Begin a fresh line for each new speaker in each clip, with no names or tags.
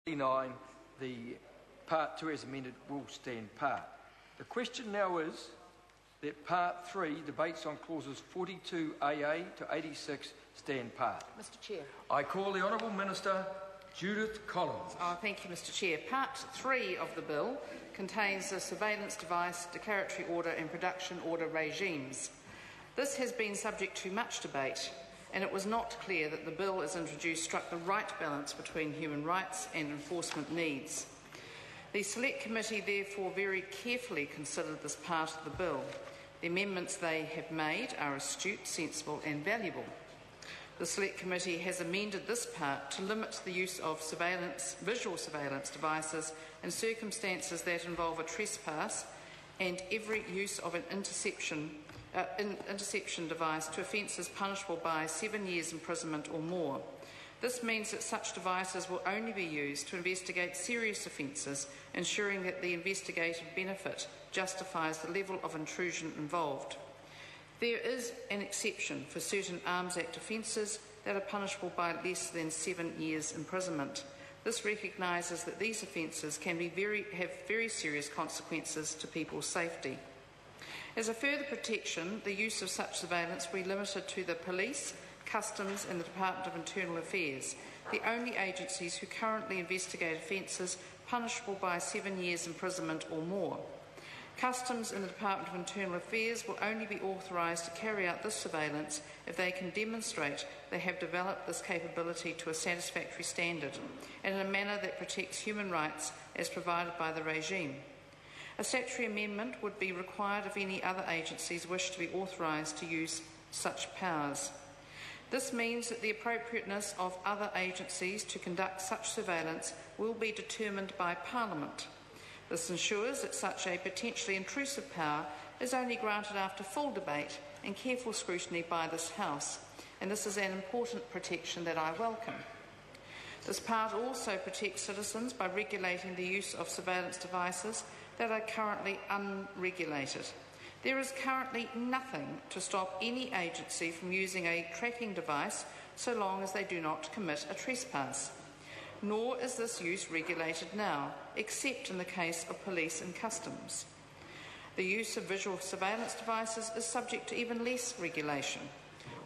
9, the Part 2 as amended will stand part. The question now is that Part 3, debates on clauses 42AA to 86, stand part.
Mr Chair.
I call the Honourable Minister Judith Collins.
Thank you, Mr Chair. Part 3 of the bill contains the surveillance device, declaratory order and production order regimes. This has been subject to much debate, and it was not clear that the bill as introduced struck the right balance between human rights and enforcement needs. The Select Committee therefore very carefully considered this part of the bill. The amendments they have made are astute, sensible and valuable. The Select Committee has amended this part to limit the use of visual surveillance devices in circumstances that involve a trespass and every use of an interception device to offences punishable by 7 years imprisonment or more. This means that such devices will only be used to investigate serious offences, ensuring that the investigated benefit justifies the level of intrusion involved. There is an exception for certain Arms Act offences that are punishable by less than 7 years imprisonment. This recognises that these offences can have very serious consequences to people's safety. As a further protection, the use of such surveillance will be limited to the Police, Customs and the Department of Internal Affairs, the only agencies who currently investigate offences punishable by 7 years imprisonment or more. Customs and the Department of Internal Affairs will only be authorised to carry out this surveillance if they can demonstrate they have developed this capability to a satisfactory standard and in a manner that protects human rights as provided by the regime. A statutory amendment would be required if any other agencies wish to be authorised to use such powers. This means that the appropriateness of other agencies to conduct such surveillance will be determined by Parliament. This ensures that such a potentially intrusive power is only granted after full debate and careful scrutiny by this House, and this is an important protection that I welcome. This part also protects citizens by regulating the use of surveillance devices that are currently unregulated. There is currently nothing to stop any agency from using a tracking device so long as they do not commit a trespass. Nor is this use regulated now, except in the case of police and customs. The use of visual surveillance devices is subject to even less regulation.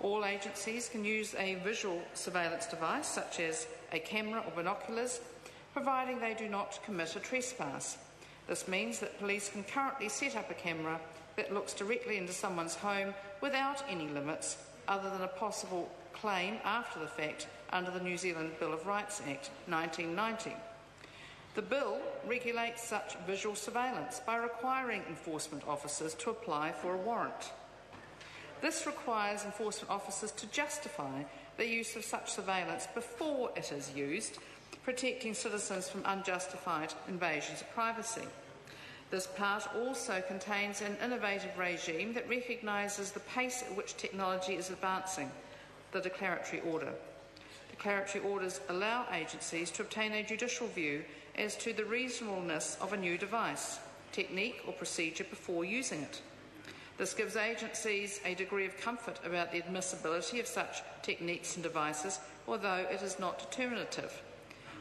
All agencies can use a visual surveillance device, such as a camera or binoculars, providing they do not commit a trespass. This means that police can currently set up a camera that looks directly into someone's home without any limits other than a possible claim after the fact under the New Zealand Bill of Rights Act 1990. The bill regulates such visual surveillance by requiring enforcement officers to apply for a warrant. This requires enforcement officers to justify the use of such surveillance before it is used, protecting citizens from unjustified invasions of privacy. This part also contains an innovative regime that recognises the pace at which technology is advancing, the declaratory order. Declaratory orders allow agencies to obtain a judicial view as to the reasonableness of a new device, technique or procedure before using it. This gives agencies a degree of comfort about the admissibility of such techniques and devices, although it is not determinative.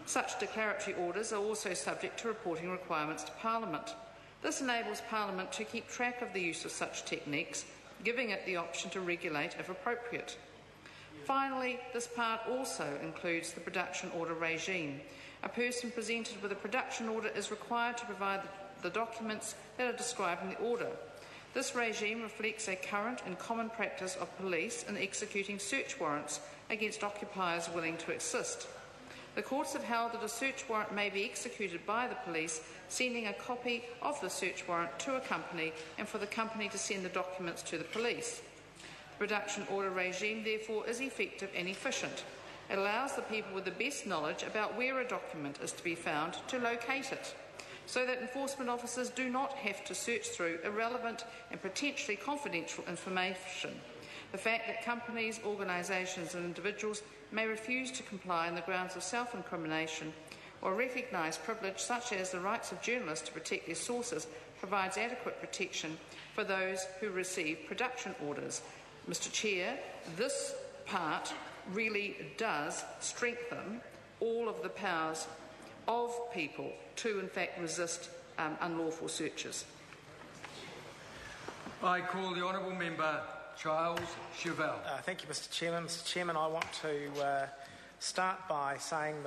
Such declaratory orders are also subject to reporting requirements to Parliament. This enables Parliament to keep track of the use of such techniques, giving it the option to regulate if appropriate. Finally, this part also includes the production order regime. A person presented with a production order is required to provide the documents that are described in the order. This regime reflects a current and common practice of police in executing search warrants against occupiers willing to assist. The courts have held that a search warrant may be executed by the police, sending a copy of the search warrant to a company and for the company to send the documents to the police. The production order regime, therefore, is effective and efficient. It allows the people with the best knowledge about where a document is to be found to locate it, so that enforcement officers do not have to search through irrelevant and potentially confidential information. The fact that companies, organisations and individuals may refuse to comply on the grounds of self-incrimination or recognise privilege such as the rights of journalists to protect their sources provides adequate protection for those who receive production orders. Mr Chair, this part really does strengthen all of the powers of stop people to, in fact, resist unlawful searches.
I call the Honourable Member Charles Chevelle.
Thank you, Mr Chairman. Mr Chairman, I want to start by saying that